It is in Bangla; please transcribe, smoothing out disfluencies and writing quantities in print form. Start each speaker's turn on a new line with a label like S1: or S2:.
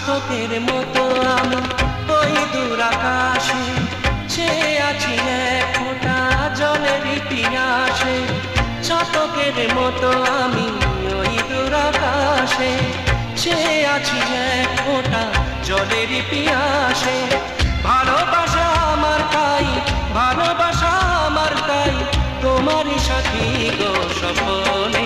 S1: শতকের মতো আমি ওই দূর আকাশে চেয়ে আছি এক ফোঁটা জলের পিয়াসে। শতকের মতো আমি ওই দূর আকাশে চেয়ে আছি এক ফোঁটা জলের পিয়াসে। ভালোবাসা আমার তাই, ভালোবাসা আমার তাই, তোমারই সাথী গো সপনে।